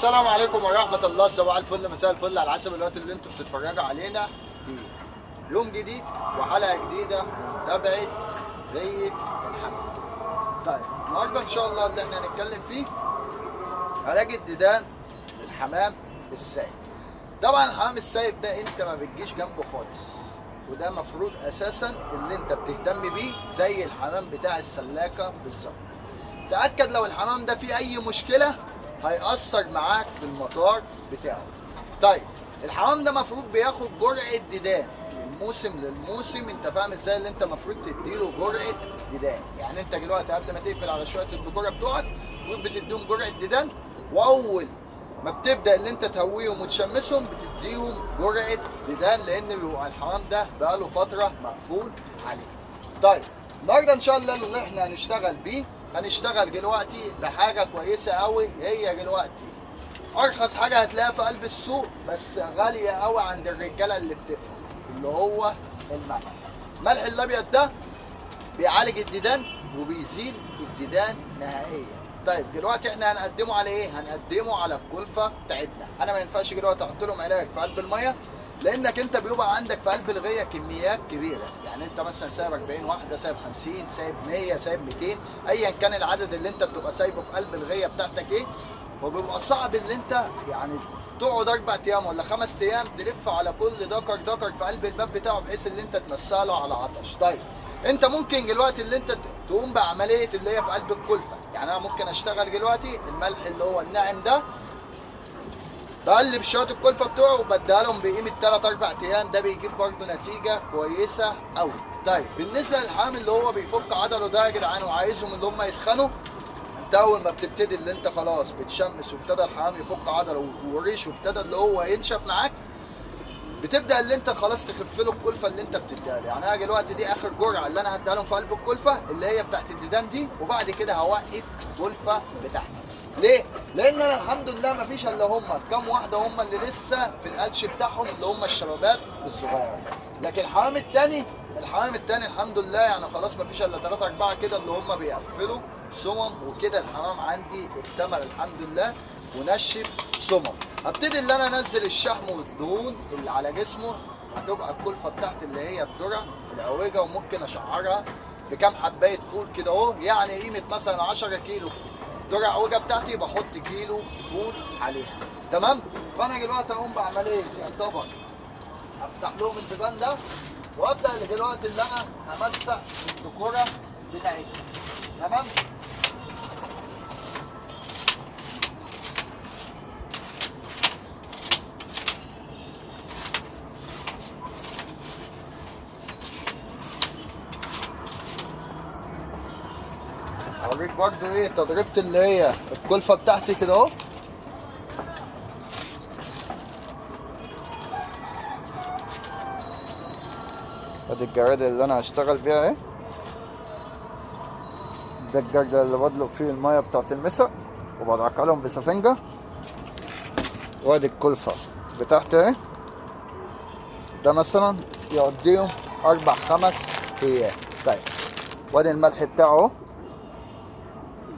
السلام عليكم ورحمة الله. صباح الفل مساء الفل على حسب الوقت اللي انتوا بتتفرجوا علينا فيه. يوم جديد وحلقة جديدة متابعة غية الحمام. طيب النهارده ان شاء الله اللي احنا هنتكلم فيه علاج الديدان للحمام السايب. طبعا الحمام السايب ده انت ما بتجيش جنبه خالص، وده مفروض اساسا اللي انت بتهتم بيه زي الحمام بتاع السلاكة بالظبط. تأكد لو الحمام ده فيه اي مشكلة هيأثر معاك في المطار بتاعه. طيب الحمام ده مفروض بياخد جرعة ديدان من موسم للموسم. انت فاهم ازاي اللي انت مفروض تديله جرعة ديدان؟ يعني انت دلوقتي قبل ما تقفل على شوية البكورة بتوعك المفروض بتديهم جرعة ديدان، واول ما بتبدأ اللي انت تهويهم وتشمسهم بتديهم جرعة ديدان، لان بيبقى الحمام ده بقاله فترة مقفول عليه. طيب النهارده ان شاء الله اللي احنا هنشتغل بيه، هنشتغل دلوقتي بحاجه كويسه قوي. هي دلوقتي ارخص حاجه هتلاقيها في قلب السوق، بس غاليه قوي عند الرجاله اللي بتفهم، اللي هو الملح. الملح الابيض ده بيعالج الديدان وبيزيد الديدان نهائيا. طيب دلوقتي احنا هنقدمه على ايه؟ هنقدمه على الكلفه بتاعتنا. انا ما ينفعش دلوقتي احط لهم علاج في قلب الميه، لانك انت بيبقى عندك في قلب الغيه كميات كبيره. يعني انت مثلا سايب 40 واحده، سايب 50، سايب 100، سايب 200، ايا كان العدد اللي انت بتبقى سايبه في قلب الغيه بتاعتك ايه. فبيبقى صعب ان انت يعني تقعد 4 ايام ولا 5 ايام تلف على كل دكر في قلب الباب بتاعه بحيث ان انت تمثله على عطش. طيب انت ممكن دلوقتي اللي انت تقوم بعمليه اللي هي في قلب الكلفه. يعني انا ممكن اشتغل دلوقتي الملح اللي هو الناعم ده، بقلب شويه الكلفه بتوعه وبديها لهم بقيمه 3-4 ايام. ده بيجيب برضه نتيجه كويسه قوي. طيب بالنسبه للحمام اللي هو بيفك عضله ده يا جدعان وعايزهم اللي هم يسخنوا، انت اول ما بتبتدي اللي انت خلاص بتشمس وابتدى الحمام يفك عضله وريشه وابتدى اللي هو ينشف معاك، بتبدا اللي انت خلاص تخف له الكلفه اللي انت بتديها له. يعني انا دلوقتي دي اخر جرعه اللي انا هديها لهم في قلب الكلفه اللي هي بتاعت الديدان دي، وبعد كده هوقف الكلفه بتاعتي. ليه؟ لان انا الحمد لله ما فيش الا هم كام واحده هم اللي لسه في القلش بتاعهم اللي هم الشبابات الصغيره. لكن الحمام الثاني الحمد لله يعني خلاص ما فيش الا 3-4 كده اللي هم بيقفلوا سمم وكده. الحمام عندي اكتمل الحمد لله ونشف سمم. هبتدي اللي انا انزل الشحم والدهون اللي على جسمه. هتبقى الكلفه بتاعتي اللي هي الذره العوجه، وممكن اشعرها بكام حبايه فول كده اهو. يعني قيمه مثلا 10 كيلو ذره عوجه بتاعتي بحط كيلو فول عليها. تمام؟ فانا دلوقتي هقوم بعمليه يعتبر افتح لهم البيبان ده، وابدا دلوقتي اللي انا همسح الدكوره بتاعتي. تمام؟ هوريك برضو ايه تجربة اللي هي الكلفة بتاعتي كده اهو. ادي الجرادة اللي انا هشتغل بيها اهي. ده الجردة اللي بدلق فيه المية بتاعت المسا وبدعكها لهم بسفنجة. وادي الكلفة بتاعتي اهي. ده مثلا يقضيهم 4-5 ايام. طيب وادي الملح بتاعه اهو.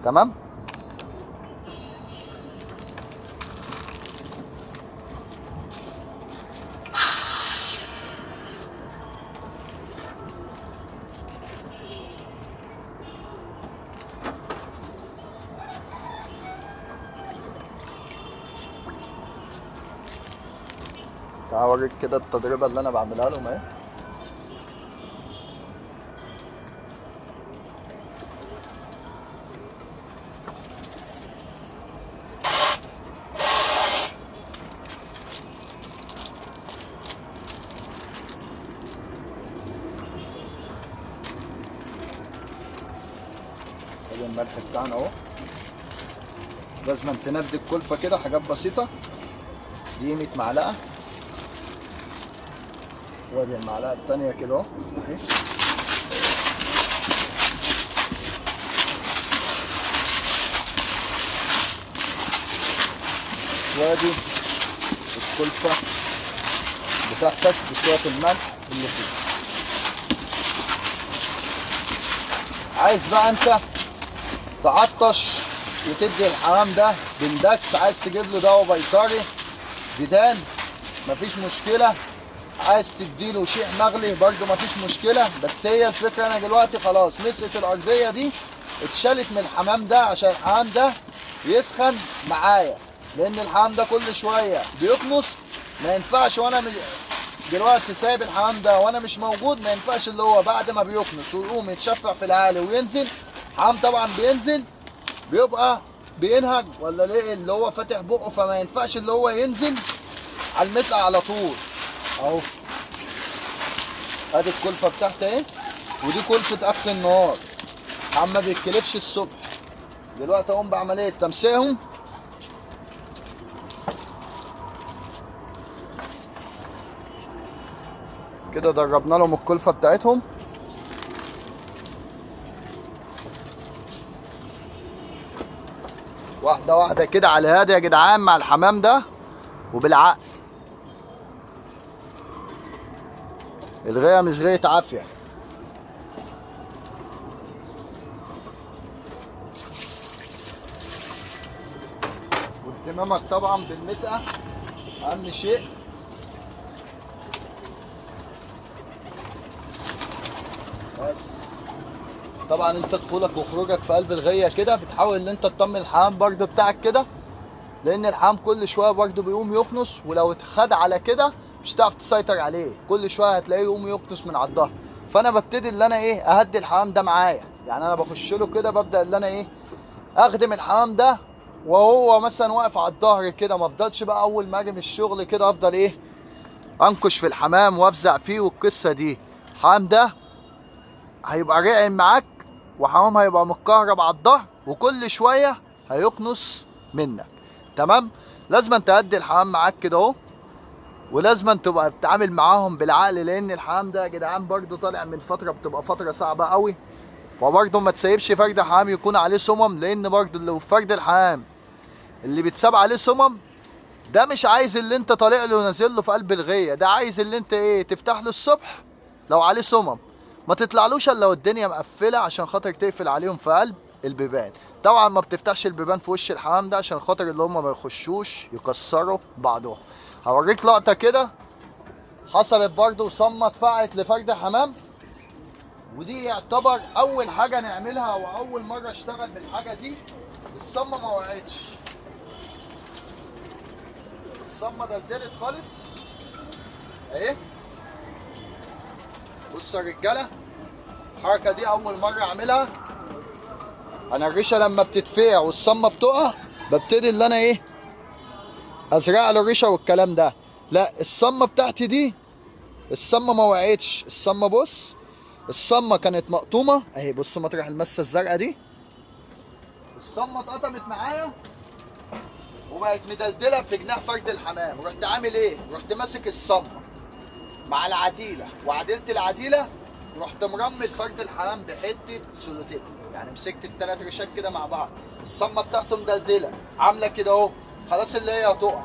تمام؟ تعال اوريك كده التجربة اللي انا بعملها لهم اهي. ادي الملح بتاعنا اهو. لازم تندي الكلفة كده حاجات بسيطة. دي 100 معلقة، وادي المعلقة التانية كده اهو اهي. وادي الكلفة بتاعتك بشوية الملح اللي فيه. عايز بقى انت تعطش وتدي الحمام ده بندكس، عايز تجيب له دواء بيطري ديدان مفيش مشكله، عايز تديله شيء مغلي برده مفيش مشكله. بس هي الفكره انا دلوقتي خلاص مسقه الارضيه دي اتشالت من الحمام ده عشان الحمام ده يسخن معايا، لان الحمام ده كل شويه بيقمص. ما ينفعش وانا دلوقتي سايب الحمام ده وانا مش موجود، ما ينفعش اللي هو بعد ما بيقمص ويقوم يتشفع في العالي وينزل. الحمام طبعا بينزل بيبقى بينهج ولا ليه اللي هو فاتح بقه، فما ينفعش اللي هو ينزل على المسقى على طول. اهو ادي الكلفه بتاعتي اهي، ودي كلفه اخر النهار. الحمام ما بيتكلفش الصبح. دلوقتي اقوم بعمليه تمسيحهم كده، دربنا لهم الكلفه بتاعتهم. واحده واحده كده على الهادي يا جدعان مع الحمام ده وبالعقل. الغايه مش غايه عافيه. واهتمامك طبعا بالمسقى اهم شيء. بس طبعا انت دخولك وخروجك في قلب الغيه كده بتحاول ان انت تطمن الحمام برده بتاعك كده، لان الحمام كل شويه برده بيقوم يقنص، ولو اتخد على كده مش هتعرف تسيطر عليه، كل شويه هتلاقيه يقوم يقنص من على الظهر. فانا ببتدي اللي انا ايه اهدي الحمام ده معايا، يعني انا بخش له كده ببدا اللي انا ايه اخدم الحمام ده وهو مثلا واقف على الظهر كده، ما افضلش بقى اول ما اجي من الشغل كده افضل ايه انكش في الحمام وافزع فيه والقصه دي. الحمام ده هيبقى رقم معاك، وحمام هيبقى متكهرب على الظهر، وكل شويه هيقنص منك. تمام؟ لازم تهدي الحمام معاك كده اهو، ولازم تبقى بتتعامل معاهم بالعقل، لان الحمام ده يا جدعان برده طالع من فتره بتبقى فتره صعبه قوي. فبرده ما تسيبش فرد حمام يكون عليه سمم، لان برده لو فرد الحمام اللي بيتساب عليه سمم ده مش عايز اللي انت طالع له ونازل له في قلب الغيه، ده عايز اللي انت ايه تفتح له الصبح لو عليه سمم ما تطلعلوش الا والدنيا مقفله، عشان خاطر تقفل عليهم في قلب البيبان. طبعا ما بتفتحش البيبان في وش الحمام ده عشان خاطر اللي هم ما يخشوش يكسروا بعضهم. هوريك لقطه كده حصلت برده وصمه اتفقعت لفرد حمام، ودي يعتبر اول حاجه نعملها واول مره اشتغل بالحاجه دي. الصمه ما وقعتش، الصمه دلدلت خالص اهي. بصوا يا رجاله الحركه دي اول مره اعملها. انا الريشه لما بتتفقع والصمه بتقع ببتدي اللي انا ايه ازرع له الريشه والكلام ده. لا الصمه بتاعتي دي الصمه ما وقعتش، الصمه بص الصمه كانت مقطومه اهي، بص مطرح المسه الزرقاء دي الصمه اتقطمت معايا وبقت مدلدله في جناح فرد الحمام. رحت عامل ايه؟ رحت ماسك الصمه مع العديله وعدلت العديله، رحت مرمل فرد الحمام بحته سولوتيب، يعني مسكت الثلاث ريشات كده مع بعض، الصمه بتاعته مدلدله عامله كده اهو، خلاص اللي هي هتقع.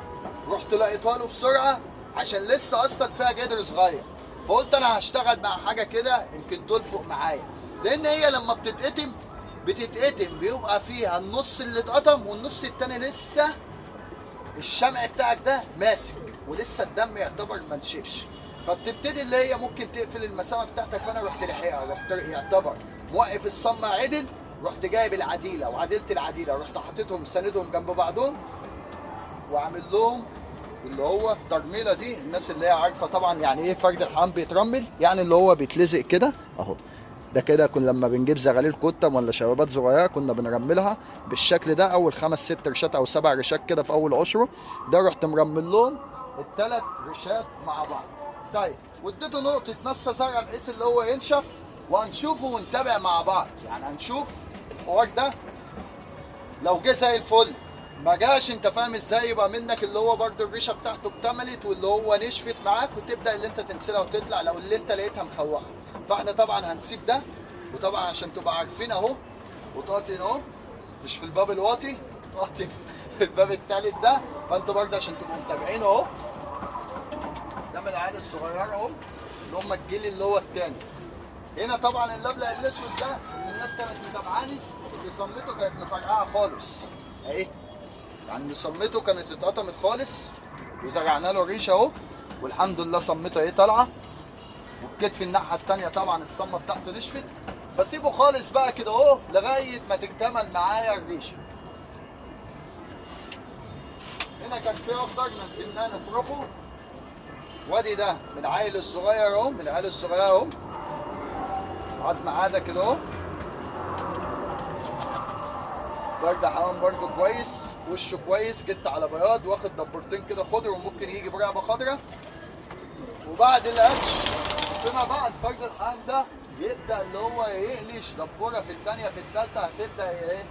رحت لقيتها له بسرعه عشان لسه اصلا فيها جدر صغير، فقلت انا هشتغل مع حاجه كده يمكن تلفق معايا، لان هي لما بتتقتم بيبقى فيها النص اللي اتقطم والنص التاني لسه الشمع بتاعك ده ماسك ولسه الدم يعتبر ما نشفش، فبتبتدي اللي هي ممكن تقفل المسامه بتاعتك. فانا رحت لحقها، رحت يعتبر موقف الصمه عدل، رحت جايب العديله وعدلت العديله، رحت حاططهم ساندهم جنب بعضهم وعامل لهم اللي هو الترميله دي. الناس اللي هي عارفه طبعا يعني ايه فرد الحمام بيترمل، يعني اللي هو بيتلزق كده اهو. ده كده كنا لما بنجيب زغاليل كتم ولا شبابات صغيره كنا بنرملها بالشكل ده، اول 5 6 ريشات او 7 ريشات كده في اول عشره. ده رحت مرمل لهم الثلاث ريشات مع بعض. طيب واديته نقطه مسه زرقاء بحيث اللي هو ينشف، وهنشوفه ونتابع مع بعض، يعني هنشوف الحوار ده لو جه زي الفل ما جاش انت فاهم ازاي، يبقى منك اللي هو برده الريشه بتاعته اكتملت واللي هو نشفت معاك، وتبدا اللي انت تنسلها وتطلع لو اللي انت لقيتها مخوخه. فاحنا طبعا هنسيب ده، وطبعا عشان تبقى عارفين اهو وطاطي اهو مش في الباب الواطي، طاطي في الباب الثالث ده، فانتوا برده عشان تبقوا متابعين اهو. ده من العيال الصغيره اهو اللي هم الجيل اللي هو الثاني. هنا طبعا اللبلق الاسود ده اللي الناس كانت متابعاني اللي صمته كانت مفرقعه خالص اهي، يعني اللي صمته كانت اتقطمت خالص وزرعنا له ريشه اهو، والحمد لله صمته اهي طالعه. والكتف الناحيه الثانيه طبعا الصمه بتاعته نشفت. بسيبه خالص بقى كده اهو لغايه ما تكتمل معايا الريشه. هنا كان في اخضر نزلناه نفركه، وادي ده من العيل الصغير اهو، من العيال الصغيره اهو، عاد معاده كده اهو. فرد حمام برده كويس، وشه كويس، جت على بياض، واخد دبورتين كده خضر وممكن يجي برقبه خضراء. وبعد القش فيما بعد فرد الحمام ده يبدا اللي هو يقلش دبوره في الثانيه في الثالثه، هتبدا ايه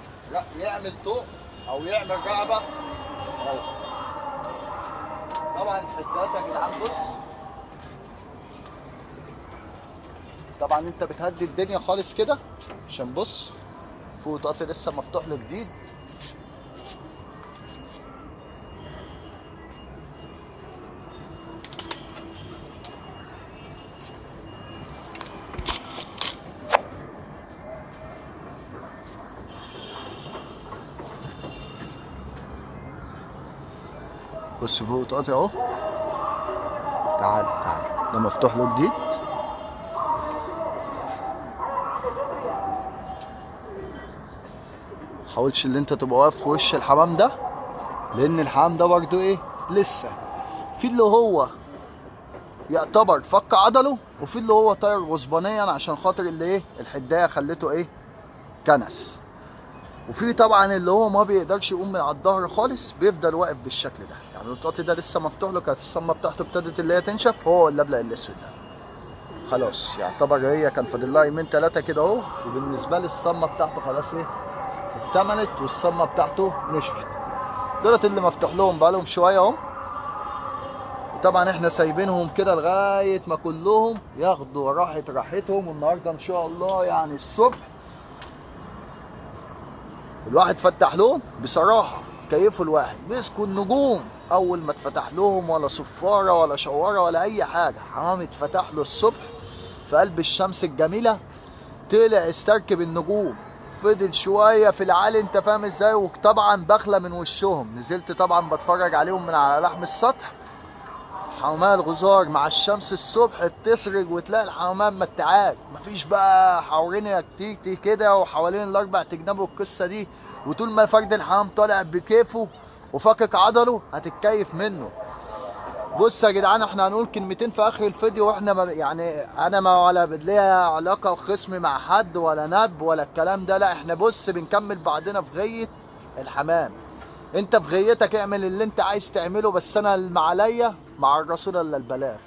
يعمل طوق او يعمل رقبه اهو. طبعا الحتات يا جدعان بص، طبعا انت بتهدي الدنيا خالص كده عشان بص فوق طاقتي لسه مفتوح له جديد. بص فوق طاقتي اهو، تعال تعال ده مفتوح له جديد. محاولش اللي انت تبقى واقف في وش الحمام ده، لان الحمام ده برضو ايه لسه في اللي هو يعتبر فك عضله، وفي اللي هو طاير غصبانيا عشان خاطر اللي ايه الحدايه خلته ايه كنس، وفي طبعا اللي هو ما بيقدرش يقوم من على الظهر خالص بيفضل واقف بالشكل ده. يعني الطاطي ده لسه مفتوح له، كانت الصمه بتاعته ابتدت اللي هي تنشف، هو اللبلق الاسود ده خلاص يعتبر هي كان فاضل لها يومين ثلاثه كده اهو، وبالنسبه لي الصمه بتاعته خلاص ايه اكتملت والصمه بتاعته نشفت. دولت اللي مفتوح لهم بقالهم شويه اهم، وطبعا احنا سايبينهم كده لغايه ما كلهم ياخدوا راحتهم. والنهارده ان شاء الله يعني الصبح الواحد فتح لهم بصراحه كيفوا الواحد، مسكوا النجوم اول ما اتفتح لهم، ولا صفاره ولا شواره ولا اي حاجه. حمام اتفتح له الصبح في قلب الشمس الجميله، طلع استركب النجوم، فضل شويه في العالي انت فاهم ازاي، وطبعا بخله من وشهم. نزلت طبعا بتفرج عليهم من على لحم السطح. حمام الغزار مع الشمس الصبح بتسرج وتلاقي الحمام متعاك، مفيش بقى حوالين كتير كده وحوالين الاربع تجناب والقصه دي. وطول ما فرد الحمام طالع بكيفه وفكك عضله هتتكيف منه. بص يا جدعان احنا هنقول كلمتين في اخر الفيديو، واحنا يعني انا ما ولا ليا علاقه وخصم مع حد ولا ندب ولا الكلام ده، لا احنا بص بنكمل بعضنا في غيه الحمام. انت في غيتك اعمل اللي انت عايز تعمله، بس انا اللي عليا مع الرسول الا البلاغ.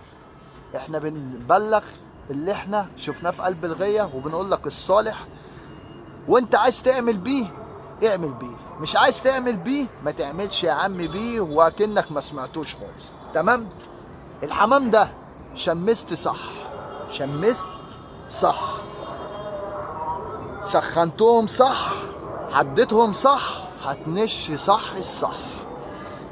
احنا بنبلغ اللي احنا شفناه في قلب الغيه، وبنقول لك الصالح، وانت عايز تعمل بيه اعمل بيه، مش عايز تعمل بيه ما تعملش يا عم بيه، وكأنك ما سمعتوش خالص. تمام. الحمام ده شمست صح، شمست صح، سخنتهم صح، حددتهم صح، هتنش صح الصح.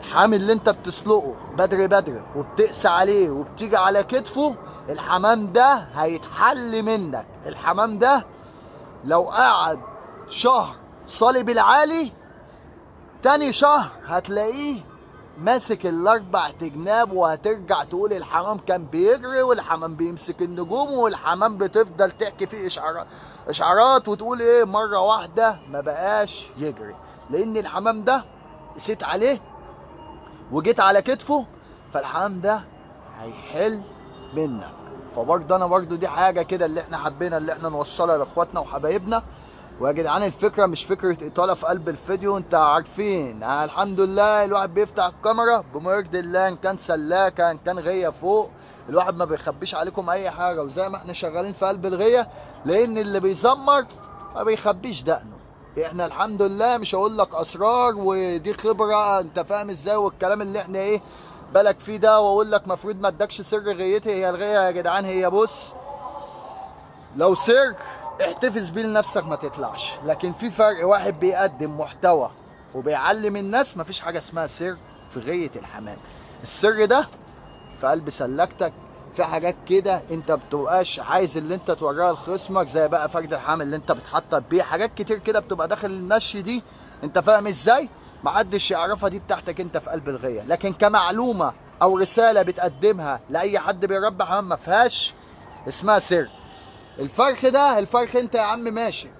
الحمام اللي انت بتسلقه بدري وبتقسى عليه وبتيجي على كتفه، الحمام ده هيتحل منك. الحمام ده لو قعد شهر صلب العالي، تاني شهر هتلاقيه ماسك الاربع تجناب، وهترجع تقول الحمام كان بيجري، والحمام بيمسك النجوم، والحمام بتفضل تحكي فيه اشعارات وتقول ايه مره واحده ما بقاش يجري، لان الحمام ده قسيت عليه وجيت على كتفه، فالحمام ده هيحل منك. فبرضه انا برضه دي حاجه كده اللي احنا حبينا اللي احنا نوصلها لاخواتنا وحبايبنا. ويا جدعان الفكره مش فكره اطاله في قلب الفيديو، انت عارفين الحمد لله الواحد بيفتح الكاميرا بما يرضي الله، ان كان سلاكه ان كان غيه فوق، الواحد ما بيخبيش عليكم اي حاجه، وزي ما احنا شغالين في قلب الغيه، لان اللي بيزمر ما بيخبيش دقنه. احنا الحمد لله مش هقول لك اسرار ودي خبره انت فاهم ازاي، والكلام اللي احنا ايه بالك فيه ده، واقول لك مفروض ما ادكش سر غيتي. هي الغيه يا جدعان هي بص، لو سر احتفظ بيه لنفسك ما تطلعش، لكن في فرق، واحد بيقدم محتوى وبيعلم الناس، مفيش حاجه اسمها سر في غيه الحمام. السر ده في قلب سلكتك في حاجات كده انت بتبقاش عايز اللي انت توريها لخصمك، زي بقى فرد الحامل اللي انت بتحطب بيه، حاجات كتير كده بتبقى داخل المشي دي، انت فاهم ازاي؟ محدش يعرفها، دي بتاعتك انت في قلب الغيه. لكن كمعلومه او رساله بتقدمها لاي حد بيربي حمام ما فيهاش اسمها سر. الفرخ ده، الفرخ انت يا عم ماشي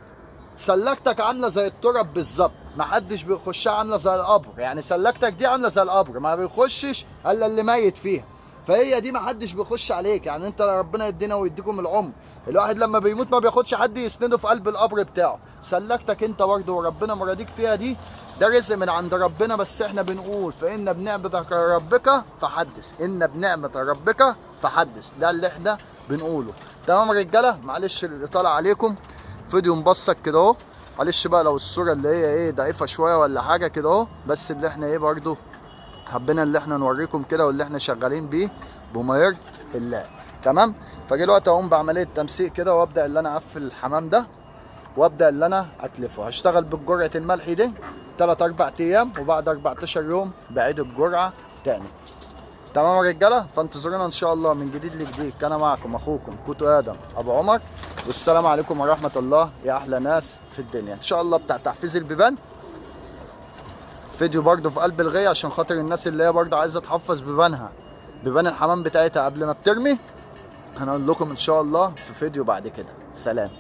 سلكتك عامله زي التراب بالظبط، محدش بيخشها، عامله زي القبر، يعني سلكتك دي عامله زي القبر ما بيخشش الا اللي ميت فيها، فهي دي محدش بيخش عليك. يعني انت ربنا يدينا ويديكم العمر، الواحد لما بيموت ما بياخدش حد يسنده في قلب القبر بتاعه، سلكتك انت برضه وربنا مراديك فيها دي، ده رزق من عند ربنا. بس احنا بنقول فإن بنعمة ربك فحدث، إن بنعمة ربك فحدث، ده اللي احنا بنقوله. تمام يا رجاله، معلش الإطالة عليكم، فيديو مبسط كده اهو، معلش بقى لو الصورة اللي هي ايه ضعيفة شوية ولا حاجة كده اهو، بس اللي احنا ايه برضه حبينا اللي احنا نوريكم كده واللي احنا شغالين بيه بما يرضي الله. تمام. فجي الوقت اقوم بعمليه تمسيك كده وابدا اللي انا اقفل الحمام ده وابدا اللي انا اتلفه. هشتغل بالجرعه الملح دي 3 4 ايام، وبعد 14 يوم بعيد الجرعه تاني. تمام يا رجاله، فانتظرونا ان شاء الله من جديد لجديد. كان معكم اخوكم كوتو ادم ابو عمر، والسلام عليكم ورحمه الله يا احلى ناس في الدنيا. ان شاء الله بتاع تحفيز البيبان فيديو برضه في قلب الغيه، عشان خاطر الناس اللي هي برضه عايزه تحفظ بيبانها، بيبان الحمام بتاعتها قبل ما بترمي. هنقول لكم ان شاء الله في فيديو بعد كده. سلام.